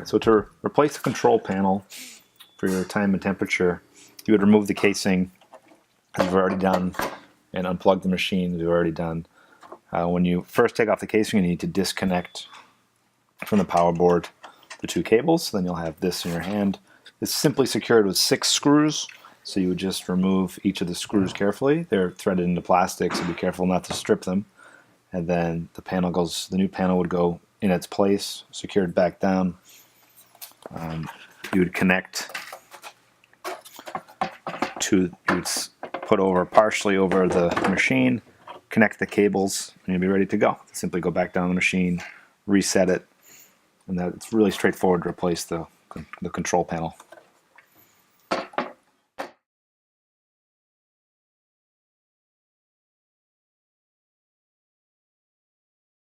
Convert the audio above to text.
So to replace the control panel for your time and temperature, you would remove the casing, as we've already done, and unplug the machine, as we've already done. When you first take off the casing, you need to disconnect from the power board the two cables. Then you'll have this in your hand. It's simply secured with 6 screws, so you would just remove each of the screws carefully. They're threaded into plastic, so be careful not to strip them. And then the new panel would go in its place, secured back down. You would connect you would put over partially over the machine, connect the cables, and you'll be ready to go. Simply go back down the machine, reset it, and it's really straightforward to replace the control panel.